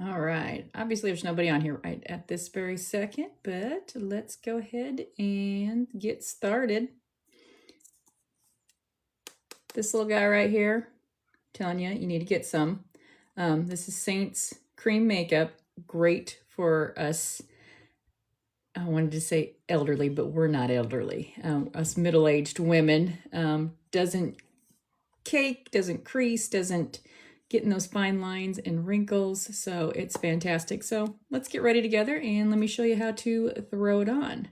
All right, obviously there's nobody on here right at this very second, but let's go ahead and get started. This little guy right here, I'm telling you, you need to get some. This is Seint's cream makeup, great for us. I wanted to say elderly, but we're not elderly. Us middle-aged women. Doesn't cake, doesn't crease, doesn't get in those fine lines and wrinkles. So it's fantastic. So let's get ready together and let me show you how to throw it on.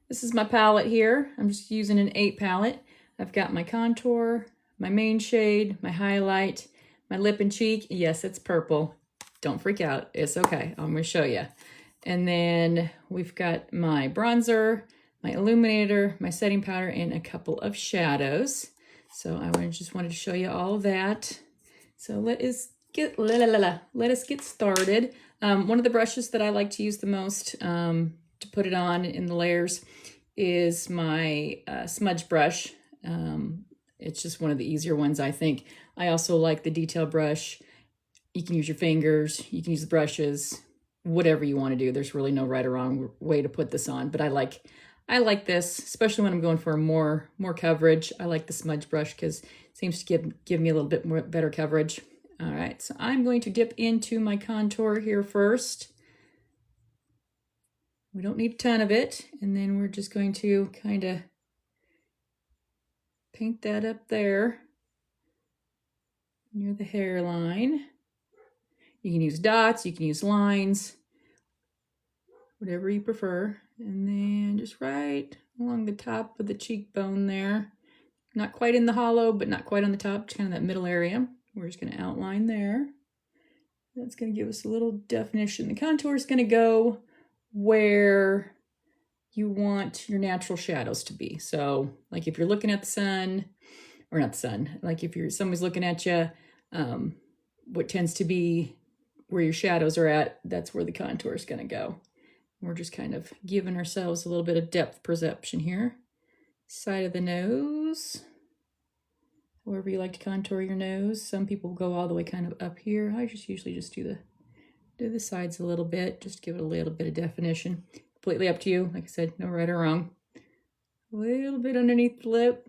This is my palette here. I'm just using an 8 palette. I've got my contour, my main shade, my highlight, my lip and cheek. Yes, it's purple. Don't freak out. It's okay. I'm going to show you. And then we've got my bronzer, my illuminator, my setting powder, and a couple of shadows. So I just wanted to show you all of that. So let us get started. One of the brushes that I like to use the most to put it on in the layers is my smudge brush. It's just one of the easier ones, I think. I also like the detail brush. You can use your fingers, you can use the brushes, whatever you want to do. There's really no right or wrong way to put this on, but I like this, especially when I'm going for more coverage. I like the smudge brush because it seems to give me a little bit more better coverage. All right, so I'm going to dip into my contour here first. We don't need a ton of it, and then we're just going to kind of paint that up there near the hairline. You can use dots, you can use lines, whatever you prefer. And then just right along the top of the cheekbone there. Not quite in the hollow, but not quite on the top, just kind of that middle area. We're just going to outline there. That's going to give us a little definition. The contour is going to go where you want your natural shadows to be. So like if you're looking at the sun, or not the sun, like if somebody's looking at you, what tends to be where your shadows are at, that's where the contour is going to go. We're just kind of giving ourselves a little bit of depth perception here. Side of the nose, however you like to contour your nose. Some people go all the way kind of up here. I just usually just do the sides a little bit, just give it a little bit of definition. Completely up to you. Like I said, no right or wrong. A little bit underneath the lip.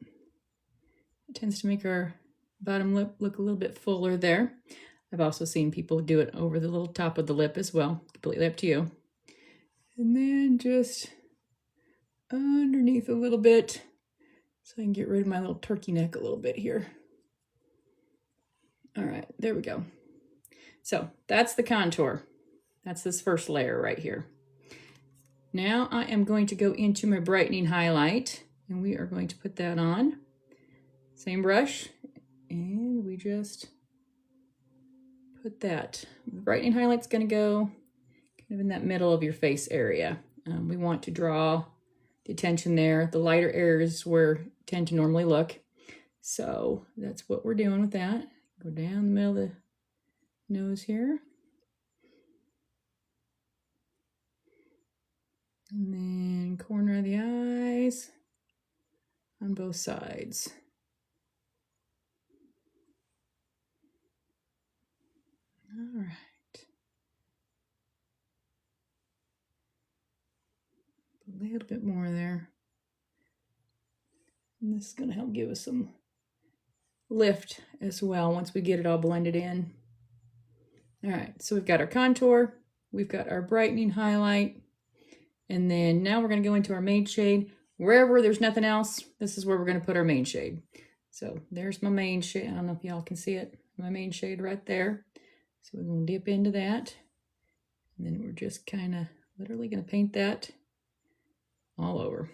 It tends to make our bottom lip look a little bit fuller there. I've also seen people do it over the little top of the lip as well. Completely up to you. And then just underneath a little bit so I can get rid of my little turkey neck a little bit here. All right, there we go. So that's the contour. That's this first layer right here. Now I am going to go into my brightening highlight and we are going to put that on. Same brush, and we just put that. The brightening highlight's going to go kind of in that middle of your face area. We want to draw the attention there. The lighter areas where you tend to normally look. So that's what we're doing with that. Go down the middle of the nose here. And then corner of the eyes on both sides. All right. A little bit more there. And this is going to help give us some lift as well once we get it all blended in. All right, so we've got our contour, we've got our brightening highlight, and then now we're going to go into our main shade. Wherever there's nothing else, this is where we're going to put our main shade. So there's my main shade. I don't know if y'all can see it. My main shade right there. So we're going to dip into that. And then we're just kind of literally going to paint that all over.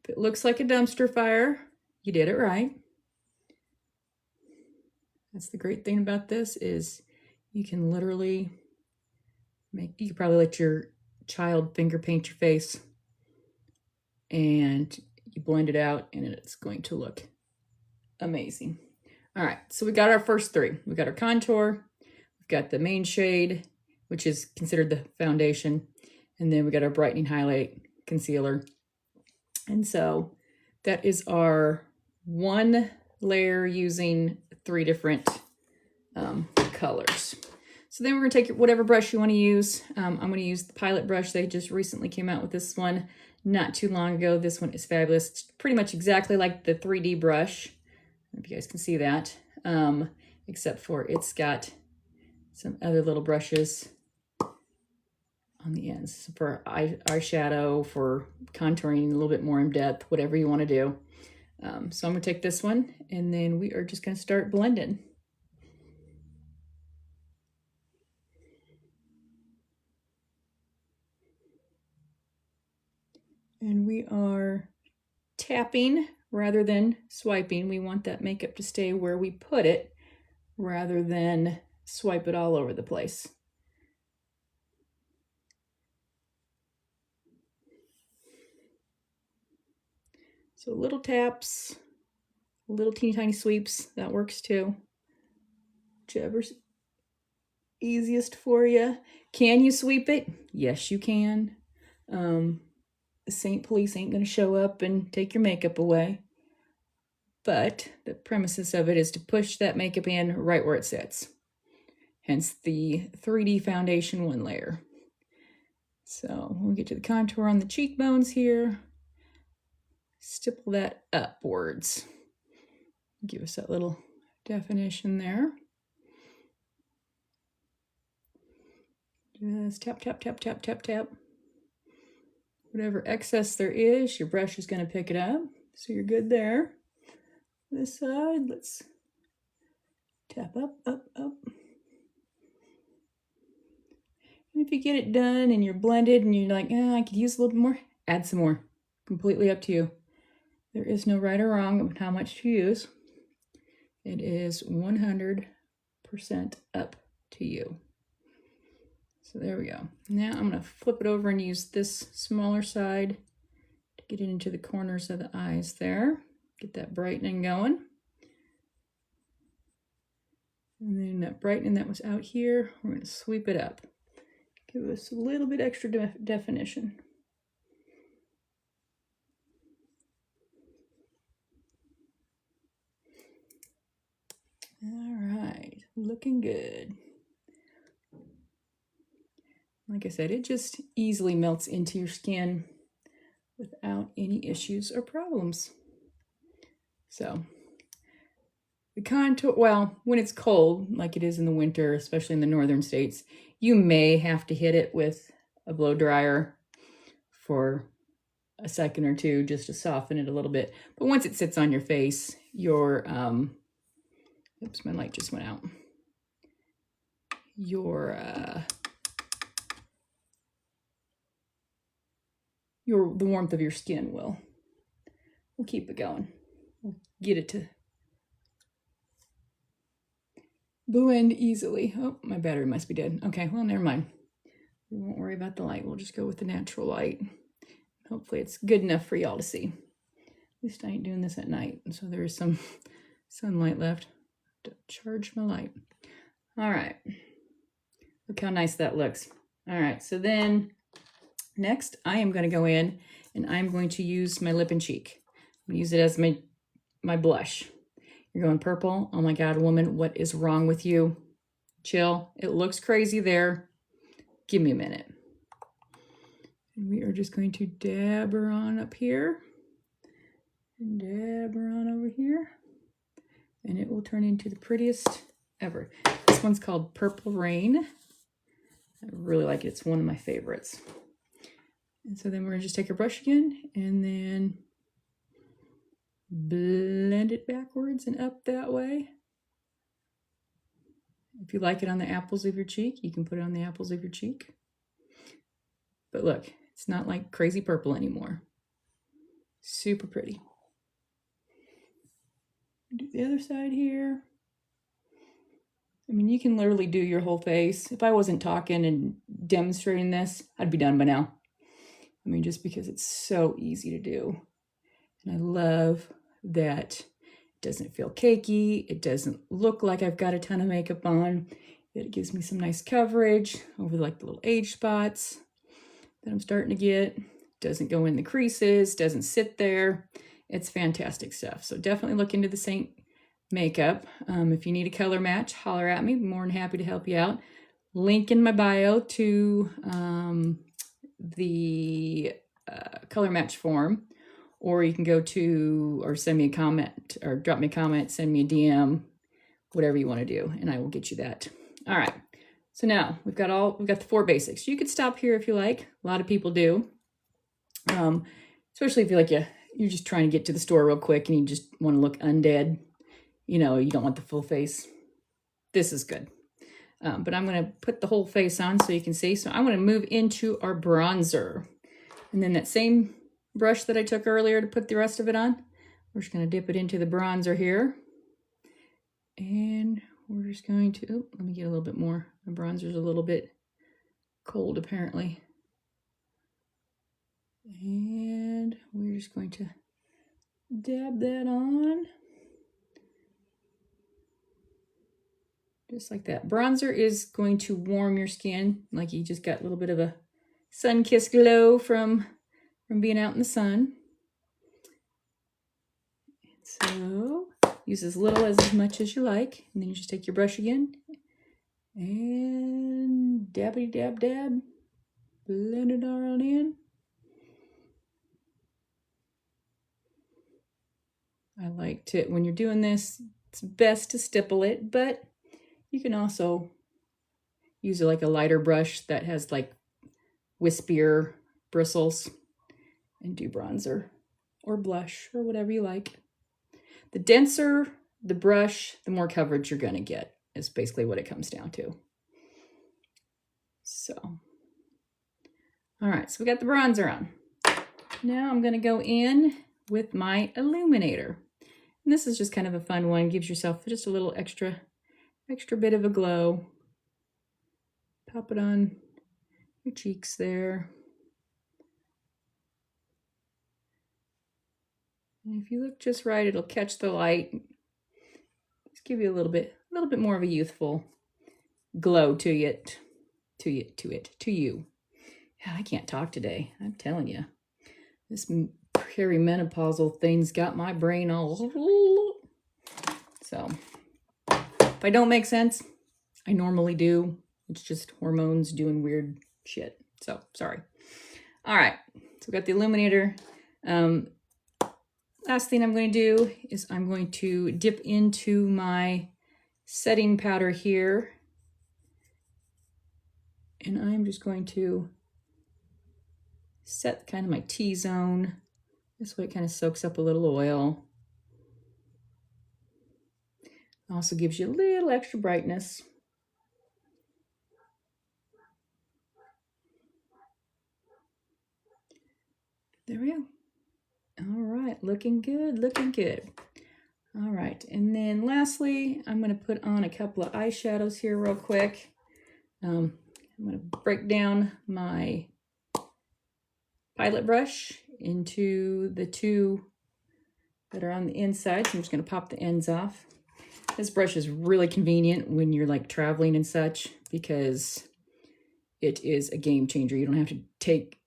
If it looks like a dumpster fire, you did it right. That's the great thing about this is you can literally you could probably let your child finger paint your face and you blend it out and it's going to look amazing. All right, so we got our first three. We got our contour, we've got the main shade, which is considered the foundation, and then we got our brightening highlight, concealer. And so that is our one layer using 3 different colors. So then we're gonna take whatever brush you wanna use. I'm gonna use the Pilot brush. They just recently came out with this one not too long ago. This one is fabulous. It's pretty much exactly like the 3D brush. I don't know if you guys can see that, except for it's got some other little brushes on the ends for eyeshadow, for contouring a little bit more in depth, whatever you wanna do. So I'm gonna take this one and then we are just gonna start blending. And we are tapping rather than swiping. We want that makeup to stay where we put it rather than swipe it all over the place. So little taps, little teeny tiny sweeps, that works too. Whichever's easiest for you. Can you sweep it? Yes, you can. The Seint police ain't gonna show up and take your makeup away. But the premises of it is to push that makeup in right where it sits. Hence the 3D foundation 1 layer. So we'll get to the contour on the cheekbones here. Stipple that upwards. Give us that little definition there. Just tap, tap, tap, tap, tap, tap. Whatever excess there is, your brush is going to pick it up. So you're good there. This side, let's tap up, up, up. And if you get it done and you're blended and you're like, I could use a little bit more, add some more. Completely up to you. There is no right or wrong of how much to use. It is 100% up to you. So there we go. Now I'm going to flip it over and use this smaller side to get it into the corners of the eyes there. Get that brightening going. And then that brightening that was out here, we're going to sweep it up. Give us a little bit extra definition. All right, looking good. Like I said, it just easily melts into your skin without any issues or problems. So the contour, well, when it's cold, like it is in the winter, especially in the northern states, you may have to hit it with a blow dryer for a second or two just to soften it a little bit. But once it sits on your face, your, oops, my light just went out. The warmth of your skin will keep it going. We'll get it to blend easily. Oh, my battery must be dead. Okay, well, never mind. We won't worry about the light. We'll just go with the natural light. Hopefully it's good enough for y'all to see. At least I ain't doing this at night, so there is some sunlight left to charge my light. All right. Look how nice that looks. All right, so then next, I am going to go in and I'm going to use my lip and cheek. I'm going to use it as my blush. You're going purple. Oh my God, woman, what is wrong with you? Chill. It looks crazy there. Give me a minute. And we are just going to dab her on up here. And dab her on over here. And it will turn into the prettiest ever. This one's called Purple Rain. I really like it. It's one of my favorites. And so then we're going to just take our brush again and then blend it backwards and up that way. If you like it on the apples of your cheek, you can put it on the apples of your cheek. But look, it's not like crazy purple anymore. Super pretty. Do the other side here. I mean, you can literally do your whole face. If I wasn't talking and demonstrating this, I'd be done by now. I mean, just because it's so easy to do. And I love that it doesn't feel cakey. It doesn't look like I've got a ton of makeup on. It gives me some nice coverage over like the little age spots that I'm starting to get. Doesn't go in the creases, doesn't sit there. It's fantastic stuff. So definitely look into the Seint makeup. If you need a color match, holler at me. I'm more than happy to help you out. Link in my bio to the color match form, or you can go to, or send me a comment, or drop me a comment, send me a DM, whatever you want to do, and I will get you that. All right. So now we've got the 4 basics. You could stop here if you like. A lot of people do, especially if you're just trying to get to the store real quick and you just want to look undead. You know, you don't want the full face. This is good. But I'm going to put the whole face on so you can see. So I'm going to move into our bronzer. And then that same brush that I took earlier to put the rest of it on, we're just going to dip it into the bronzer here. And we're just going to, let me get a little bit more. My bronzer's a little bit cold apparently. And we're just going to dab that on. Just like that. Bronzer is going to warm your skin, like you just got a little bit of a sun-kissed glow from being out in the sun. So use as little as much as you like, and then you just take your brush again and dabbity dab dab, blend it all in. I like to, when you're doing this, it's best to stipple it, but you can also use like a lighter brush that has like wispier bristles and do bronzer or blush or whatever you like. The denser the brush, the more coverage you're going to get, is basically what it comes down to. So, all right, so we got the bronzer on. Now I'm going to go in with my illuminator. And this is just kind of a fun one. Gives yourself just a little extra bit of a glow. Pop it on your cheeks there. And if you look just right, it'll catch the light. Just give you a little bit more of a youthful glow to it. Yeah, I can't talk today. I'm telling you, this perimenopausal thing's got my brain all. So if I don't make sense, I normally do. It's just hormones doing weird shit. So sorry. All right, so we got the illuminator. Last thing I'm going to do is I'm going to dip into my setting powder here. And I'm just going to set kind of my T-zone. This way it kind of soaks up a little oil. Also gives you a little extra brightness. There we go. All right, looking good, looking good. All right, and then lastly, I'm going to put on a couple of eyeshadows here real quick. I'm going to break down my pilot brush into the 2 that are on the inside. So I'm just going to pop the ends off. This brush is really convenient when you're like traveling and such, because it is a game changer. You don't have to take,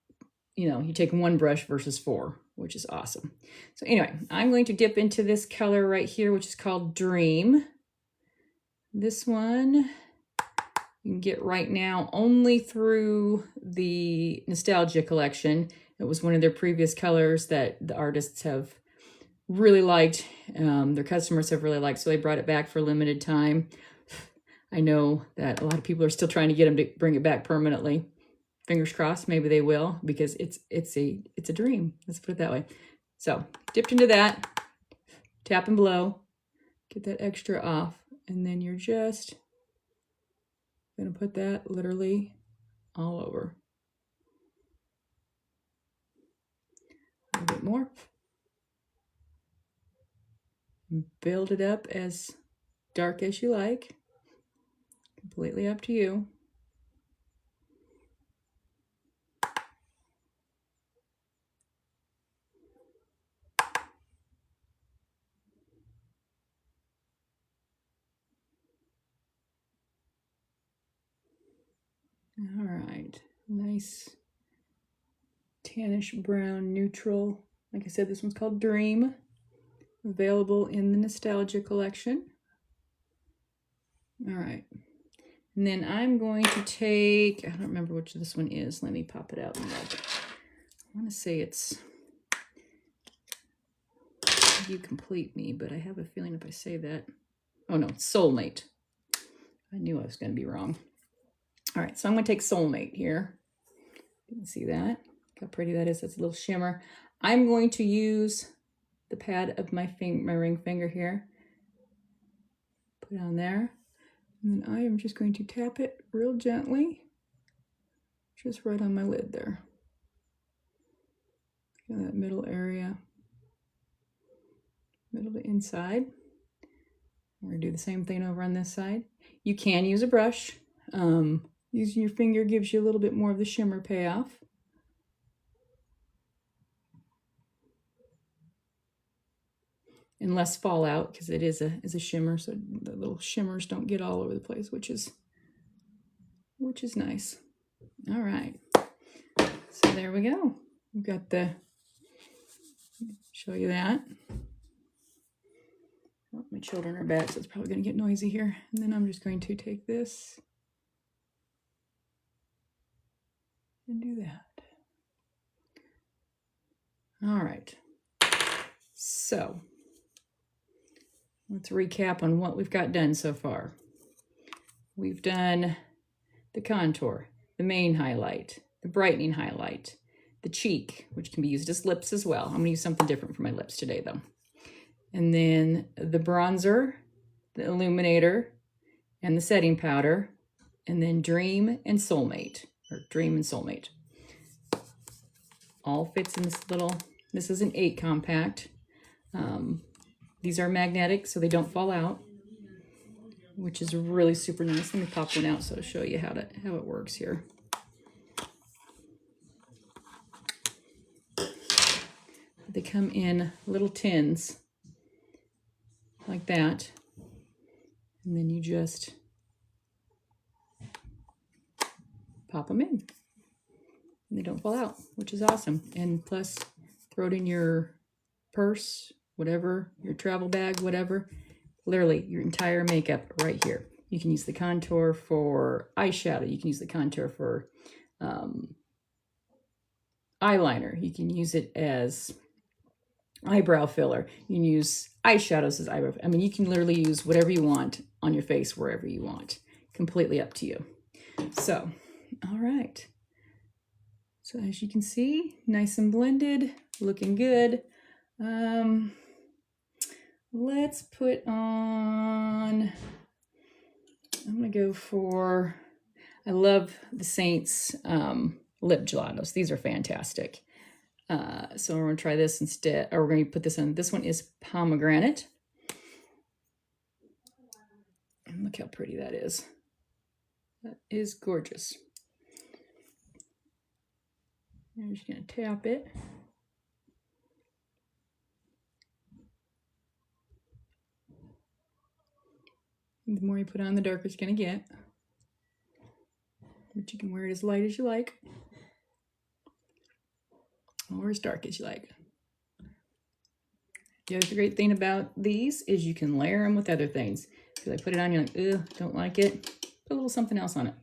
you take 1 brush versus 4, which is awesome. So anyway, I'm going to dip into this color right here, which is called Dream. This one you can get right now only through the Nostalgia collection. It was one of their previous colors that the artists have really liked. Their customers have really liked, so they brought it back for a limited time. I know that a lot of people are still trying to get them to bring it back permanently. Fingers crossed, maybe they will, because it's a dream. Let's put it that way. So dipped into that, tap and blow, get that extra off, and then you're just gonna put that literally all over. A little bit more. Build it up as dark as you like. Completely up to you. All right, nice tannish brown neutral. Like I said, this one's called Dream. available in the Nostalgia collection. All right. And then I'm going to take, I don't remember which this one is. Let me pop it out and look. I want to say it's You Complete Me, but I have a feeling if I say that, oh no, it's Soulmate. I knew I was going to be wrong. All right, so I'm going to take Soulmate here. You can see that. Look how pretty that is. That's a little shimmer. I'm going to use the pad of my ring finger here. Put it on there. And then I am just going to tap it real gently, just right on my lid there. In that middle area, middle to inside. We're gonna do the same thing over on this side. You can use a brush. Using your finger gives you a little bit more of the shimmer payoff. And less fallout because it is a shimmer, so the little shimmers don't get all over the place, which is nice. All right, so there we go. We've got the, show you that. Oh, my children are back, so it's probably going to get noisy here. And then I'm just going to take this and do that. All right, so let's recap on what we've got done so far. We've done the contour, the main highlight, the brightening highlight, the cheek, which can be used as lips as well. I'm going to use something different for my lips today, though. And then the bronzer, the illuminator, and the setting powder, and then Dream and Soulmate, or Dream and Soulmate. All fits in this little, this is an 8 compact. These are magnetic, so they don't fall out, which is really super nice. Let me pop one out so to show you how it works here. They come in little tins like that, and then you just pop them in, and they don't fall out, which is awesome. And plus, throw it in your purse, whatever, your travel bag, whatever. Literally, your entire makeup right here. You can use the contour for eyeshadow. You can use the contour for eyeliner. You can use it as eyebrow filler. You can use eyeshadows as eyebrow. I mean, you can literally use whatever you want on your face, wherever you want. Completely up to you. So, all right. So as you can see, nice and blended, looking good. Let's put on, I'm gonna go for, I love the Seint's lip gelatos. These are fantastic. So we're gonna try this instead, or we're gonna put this on. This one is pomegranate. And look how pretty that is. That is gorgeous. I'm just gonna tap it. The more you put on, the darker it's gonna get. But you can wear it as light as you like, or as dark as you like. The other great thing about these is you can layer them with other things. Because I put it on, you're like, ugh, don't like it. Put a little something else on it.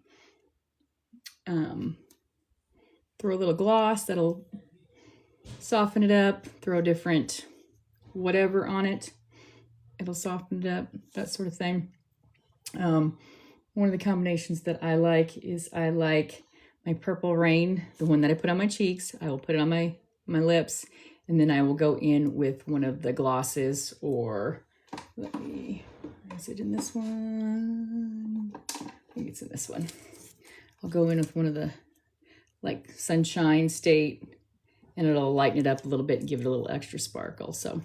Throw a little gloss, that'll soften it up. Throw a different whatever on it. It'll soften it up, that sort of thing. One of the combinations that I like is I like my Purple Rain, the one that I put on my cheeks. I will put it on my lips, and then I will go in with one of the glosses, or let me, is it in this one? I think it's in this one. I'll go in with one of the like Sunshine State, and it'll lighten it up a little bit and give it a little extra sparkle. So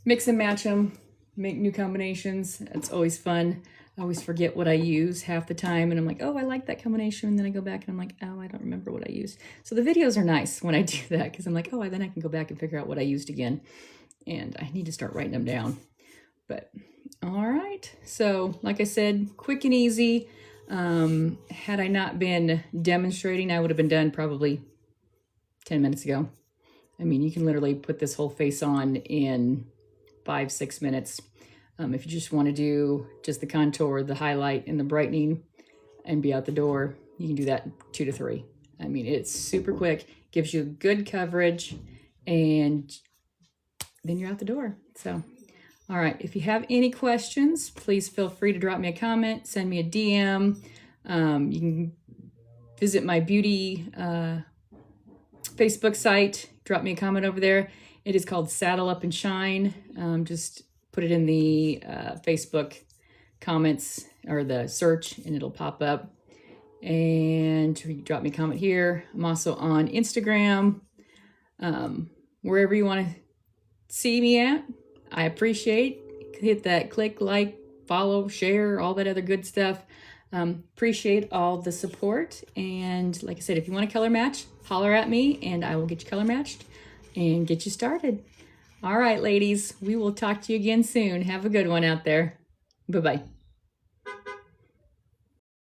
mix and match them, make new combinations. It's always fun. I always forget what I use half the time, and I'm like, oh, I like that combination, and then I go back and I'm like, oh, I don't remember what I used. So the videos are nice when I do that, because I'm like, oh, then I can go back and figure out what I used again, and I need to start writing them down. But all right, so like I said, quick and easy. Had I not been demonstrating, I would have been done probably 10 minutes ago. I mean, you can literally put this whole face on in 5-6 minutes. If you just want to do just the contour, the highlight, and the brightening and be out the door, you can do that 2 to 3. I mean, it's super quick, gives you good coverage, and then you're out the door. So, all right, if you have any questions, please feel free to drop me a comment, send me a DM. You can visit my beauty Facebook site, drop me a comment over there. It is called Saddle Up and Shine. Just put it in the Facebook comments or the search and it'll pop up. And you can drop me a comment here. I'm also on Instagram, wherever you want to see me at. I appreciate. Hit that click, like, follow, share, all that other good stuff. Appreciate all the support. And like I said, if you want a color match, holler at me and I will get you color matched and get you started. All right, ladies, we will talk to you again soon. Have a good one out there. Bye-bye.